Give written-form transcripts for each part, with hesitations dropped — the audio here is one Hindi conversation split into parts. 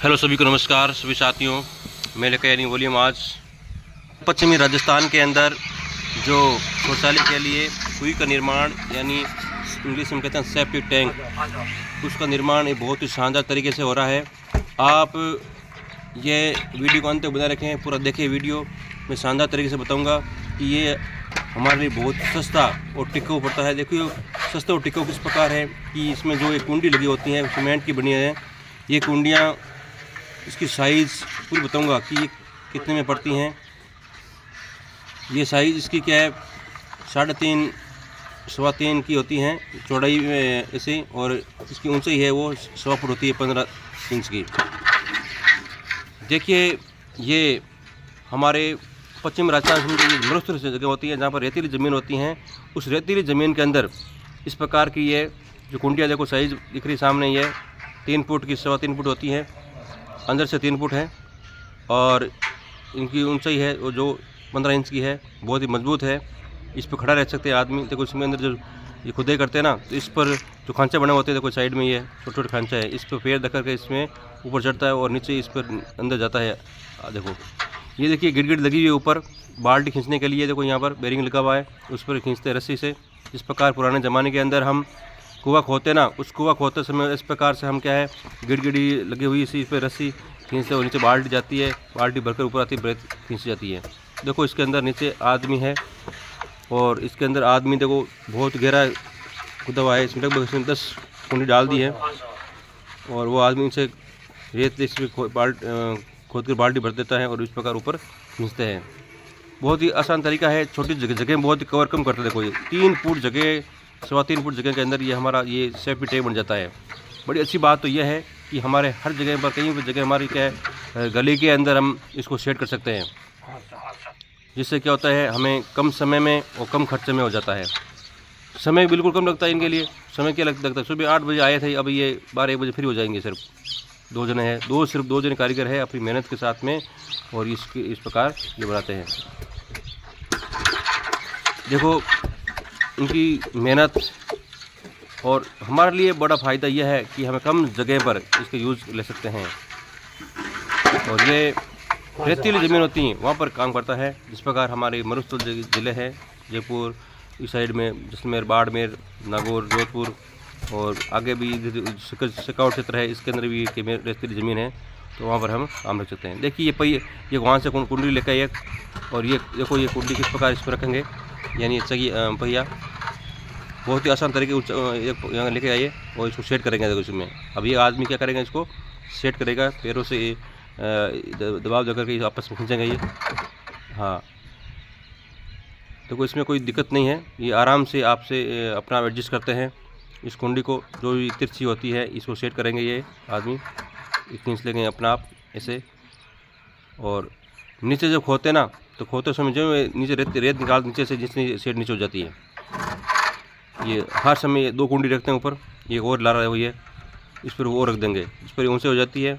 हेलो सभी को नमस्कार। सभी साथियों, मैं लेकर यानी वॉल्यूम आज पश्चिमी राजस्थान के अंदर जो शौचालय के लिए कुएं का निर्माण यानी इंग्लिश में कहते हैं सेप्टिक टैंक, उसका निर्माण एक बहुत ही शानदार तरीके से हो रहा है। आप ये वीडियो को अंत तक बनाए रखें, पूरा देखें वीडियो। मैं शानदार तरीके से बताऊंगा कि ये हमारे लिए बहुत सस्ता और टिकाऊ पड़ता है। देखिए सस्ता और टिकाऊ किस प्रकार है कि इसमें जो एक कुंडी लगी होती है सीमेंट की बनी है। ये कुंडियाँ, इसकी साइज़ पूरी बताऊंगा कि ये कितने में पड़ती हैं। ये साइज़ इसकी क्या है, 3.5 सवा 3 की होती हैं चौड़ाई में ऐसे, और इसकी ऊंचाई है वो 1.25 फुट होती है, 15 इंच की। देखिए ये हमारे पश्चिम राजस्थान में जो मरुस्थल जगह होती है जहाँ पर रेतीली ज़मीन होती हैं, उस रेतीली ज़मीन के अंदर इस प्रकार की ये जो कुंडियाँ, देखो साइज़ दिख रही सामने, ये 3 फुट की 3.25 फुट होती है, अंदर से 3 फुट है, और इनकी ऊंचाई है वो जो 15 इंच की है। बहुत ही मजबूत है, इस पर खड़ा रह सकते हैं आदमी। देखो इसमें अंदर जो ये खुदाई करते हैं ना, तो इस पर जो खांचा बने होते हैं, देखो साइड में ये छोटे छोटे खांचा है, इस पर पैर रख करके इसमें ऊपर चढ़ता है और नीचे इस पर अंदर जाता है। देखो ये देखिए गिड़ लगी हुई है ऊपर बाल्टी खींचने के लिए। देखो यहाँ पर बेरिंग लगा हुआ है, उस पर खींचते हैं रस्सी से। इस प्रकार पुराने ज़माने के अंदर हम कुआं खोदते ना, उस कुआं खोदते समय इस प्रकार से हम क्या है गिड़ी लगी हुई इसी पे रस्सी खींचते और नीचे बाल्टी जाती है, बाल्टी भरकर ऊपर आती है, ब्रेथ खींची जाती है। देखो इसके अंदर नीचे आदमी है, और इसके अंदर आदमी देखो बहुत गहरा खुदा हुआ है। इसमें लगभग इसमें 10 कुंडी डाल दी है, और वो आदमी से रेत इसमें खोद कर बाल्टी भर देता है और इस प्रकार ऊपर खींचते हैं। बहुत ही आसान तरीका है, छोटी जगह में बहुत ही कवर कम करते हैं। देखो ये 3 फुट जगह, 3.25 फुट जगह के अंदर ये हमारा ये सेफ्टी टैंक बन जाता है। बड़ी अच्छी बात तो यह है कि हमारे हर जगह पर, कहीं भी जगह हमारी क्या है गली के अंदर हम इसको सेट कर सकते हैं, जिससे क्या होता है हमें कम समय में और कम खर्चे में हो जाता है। समय बिल्कुल कम लगता है इनके लिए। समय क्या लगता है, सुबह 8 बजे आए थे, अब ये 12-1 बजे फ्री हो जाएंगे। सिर्फ 2 जने हैं, सिर्फ 2 जने कारीगर है अपनी मेहनत के साथ में, और इस प्रकार ये बनाते हैं। देखो इनकी मेहनत, और हमारे लिए बड़ा फ़ायदा यह है कि हमें कम जगह पर इसका यूज़ ले सकते हैं। और ये रेतीली ज़मीन होती है वहाँ पर काम करता है। जिस प्रकार हमारे मरुस्थल ज़िले हैं, जयपुर इस साइड में, जैसलमेर, बाड़मेर, नागौर, जोधपुर, और आगे भी सिकाउट क्षेत्र है, इसके अंदर भी रेतीली ज़मीन है, तो वहाँ पर हम काम रख सकते हैं। देखिए ये पहिए, ये वहाँ से कुंडली लेकर आइए, और ये देखो ये कुंडली किस प्रकार इस पर रखेंगे, यानी पहिया बहुत ही आसान तरीके यहाँ लेके आइए और इसको सेट करेंगे। देखो इसमें अब ये आदमी क्या करेगा, इसको सेट करेगा पैरों से, दबाव देकर के आपस में खींचेंगे ये। हाँ देखो इसमें कोई दिक्कत नहीं है, ये आराम से आपसे अपना एडजस्ट करते हैं। इस कुंडी को जो भी तिरछी होती है इसको सेट करेंगे ये आदमी, खींच लेंगे अपना आप ऐसे। और नीचे जब खोते ना, तो खोते समय जो नीचे रेत निकाल नीचे से, जिससे सेट नीचे हो जाती है। ये हर समय 2 कुंडी रखते हैं ऊपर, ये और ला रहा है वो, ये इस पर वो रख देंगे, इस पर ऊंचे हो जाती है।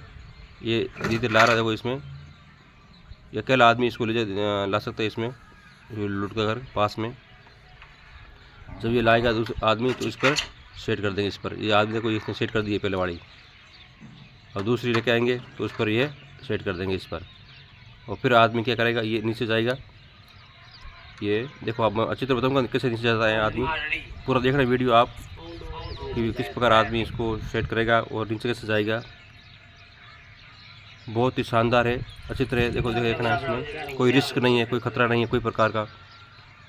ये धीरे ला रहा है वो, इसमें ये अकेला आदमी इसको ला सकता है इसमें लुट का घर पास में। जब ये लाएगा आदमी तो इस पर सेट कर देंगे। इस पर ये आदमी को इसने सेट कर दी है पहले वाली, और दूसरी लेके आएंगे तो उस पर ये सेट कर देंगे इस पर। और फिर आदमी क्या करेगा, ये नीचे जाएगा। ये देखो आप अच्छी तरह बताऊंगा कैसे नीचे जाता है आदमी, पूरा देखना वीडियो आप कि किस प्रकार आदमी इसको सेट करेगा और नीचे कैसे जाएगा। बहुत ही शानदार है, अच्छी तरह देखो देखना। इसमें कोई रिस्क नहीं है, कोई खतरा नहीं है, कोई प्रकार का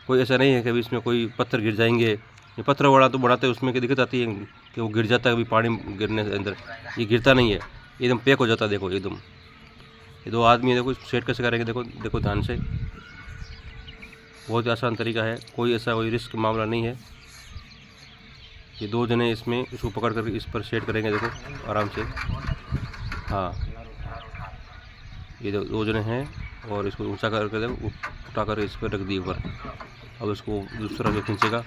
कोई ऐसा नहीं है कि अभी इसमें कोई पत्थर गिर जाएंगे। ये पत्थर वाला तो बढ़ाते हैं, उसमें क्या दिक्कत आती है कि वो गिर जाता है कभी पानी गिरने के अंदर। ये गिरता नहीं है, एकदम पैक हो जाता है। देखो एकदम, ये 2 आदमी देखो सेट कैसे करेंगे, देखो ध्यान से। बहुत ही आसान तरीका है, कोई ऐसा कोई रिस्क मामला नहीं है। ये 2 जने इसको पकड़ कर इस पर सेट करेंगे, देखो आराम से। हाँ ये 2 जने हैं, और इसको ऊंचा करके देखो उठा कर इस पर रख दिए ऊपर। अब इसको दूसरा जो खींचेगा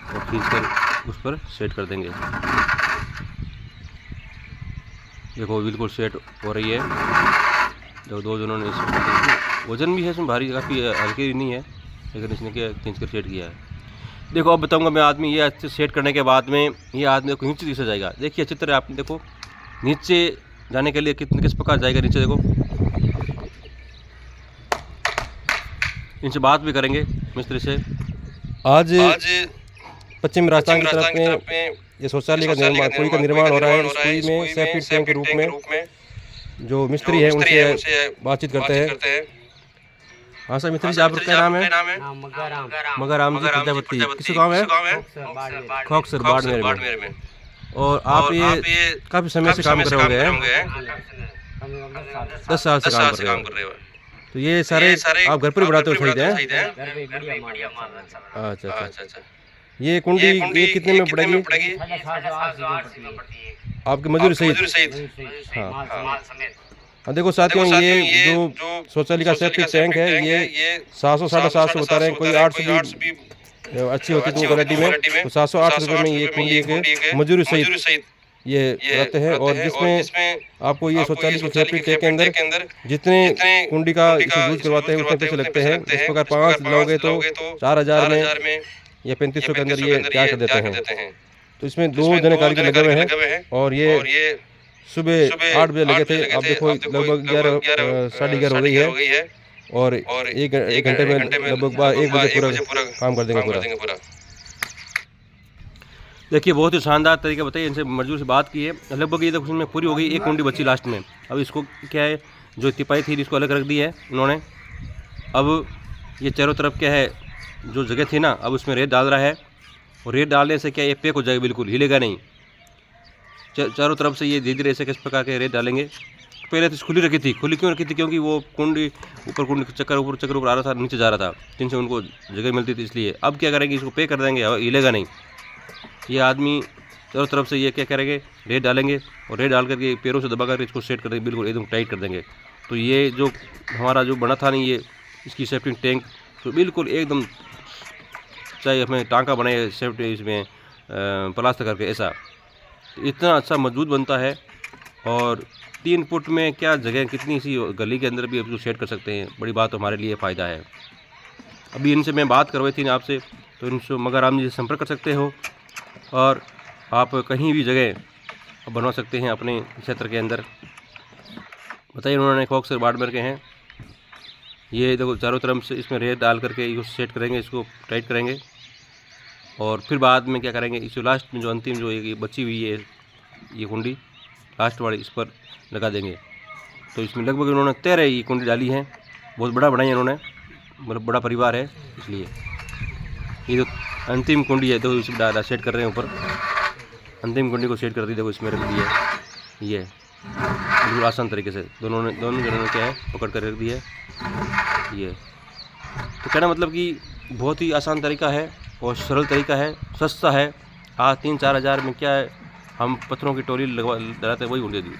और खींच कर उस पर सेट कर देंगे। देखो बिल्कुल सेट हो रही है। जो 2 जनों ने इसमें वजन भी है, इसमें भारी काफ़ी हल्की नहीं है, लेकिन इसने क्या खींच कर सेट किया है। देखो अब बताऊंगा मैं आदमी, ये अच्छे सेट करने के बाद में ये आदमी को नीचे दिखा जाएगा। देखिए अच्छी तरह आप देखो, नीचे जाने के लिए किस प्रकार जाएगा नीचे देखो। इनसे बात भी करेंगे मिस्त्री से। आज पश्चिम राजस्थान की तरफ में ये शौचालय का निर्माण हो रहा है। इस कुई में सेफ्टी टैंक के रूप में जो मिस्त्री है उनसे बातचीत करते हैं। हाँ सर, मिस्त्री जी आपका क्या नाम है? मगाराम जी प्रजापति। किस गाँव है? खोखसर बाड़मेर में। और आप ये काफी समय से काम कर रहे होंगे? 10 साल से काम कर रहे हो। तो ये सारे आप घर पर ही बनाते हो? सही है। अच्छा। ये कुंडी ये कितने में पड़ेगी? आपकी मजदूरी सहित? हाँ देखो साथियों, ये जो शौचालय का सेफ्टी टैंक है ये 700 750 बता रहे हैं। कोई 800 भी अच्छी होती है क्वालिटी में, तो 700-800 रुपये में ये कुंडी के मजदूरी सहित ये रहते हैं। और जिसमें आपको ये शौचालय के सेफ्टी टैंक के अंदर जितने कुंडी का यूज करवाते हैं उतने पैसे लगते हैं। इस प्रकार 5 लोगे तो 4000 में या 3500 के अंदर ये तैयार कर देते हैं। तो इसमें 2 जने कारीगर लगे हुए हैं और ये सुबह 8 बजे लगे थे। आप देखो लगभग 11 साढ़े 11 हो गई है और एक घंटे में लगभग 1 बजे पूरा काम कर देंगे पूरा। देखिए बहुत ही शानदार तरीका बताइए। इनसे मजदूर से बात की है, लगभग ये देखो उसमें पूरी हो गई। एक कुंडी बची लास्ट में। अब इसको क्या है, जो तिपाई थी इसको अलग रख दी है उन्होंने। अब ये चारों तरफ क्या है, जो जगह थी ना, अब उसमें रेत डाल रहा है। और रेत डालने से क्या ये पैक हो जाएगा, बिल्कुल हिलेगा नहीं। चारों तरफ से ये धीरे धीरे ऐसे किस प्रकार के रेत डालेंगे। पहले तो खुली रखी थी। खुली क्यों रखी थी? क्योंकि वो कुंडी ऊपर चक्कर ऊपर आ रहा था, नीचे जा रहा था, जिनसे उनको जगह मिलती थी। इसलिए अब क्या करेंगे, इसको पैक कर देंगे, हिलेगा नहीं। ये आदमी चारों तरफ से ये क्या करेंगे, रेत डालेंगे और रेत डाल करके पैरों से दबा करके इसको सेट कर देंगे, बिल्कुल एकदम टाइट कर देंगे। तो ये जो हमारा जो बना था नहीं, ये इसकी सेफ्टी टैंक तो बिल्कुल एकदम, चाहे हमें टांका बनाए सेफ्टी इसमें प्लास्टर करके, ऐसा इतना अच्छा मजबूत बनता है। और 3 फुट में क्या जगह, कितनी सी गली के अंदर भी अब सेट कर सकते हैं। बड़ी बात हमारे लिए फ़ायदा है। अभी इनसे मैं बात करवाई थी आपसे, तो इनसे मगाराम जी से संपर्क कर सकते हो और आप कहीं भी जगह बनवा सकते हैं अपने क्षेत्र के अंदर। बताइए, उन्होंने खोखसर बाड़मेर के हैं। ये देखो चारों तरफ से इसमें रेत डाल करके इसको सेट करेंगे, इसको टाइट करेंगे और फिर बाद में क्या करेंगे, इस लास्ट में जो अंतिम जो ये बची हुई है ये कुंडी लास्ट वाली, इस पर लगा देंगे। तो इसमें लगभग उन्होंने 13 ये कुंडी डाली है। बहुत बड़ा बनाई है उन्होंने, मतलब बड़ा परिवार है। इसलिए ये जो अंतिम कुंडी है तो इसमें सेट कर रहे हैं ऊपर। अंतिम कुंडी को सेट कर दी, देखो इसमें रख दी है। ये बिल्कुल आसान तरीके से दोनों जनों ने क्या है पकड़ कर रख दी है। ये तो कहना मतलब कि बहुत ही आसान तरीका है और सरल तरीका है, सस्ता है। 3-4 हज़ार में क्या है, हम पत्थरों की टोली लगाते हैं, वही कुंडी दी।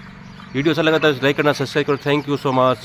वीडियो अच्छा लगा तो लाइक करना, सब्सक्राइब करो। Thank you so much.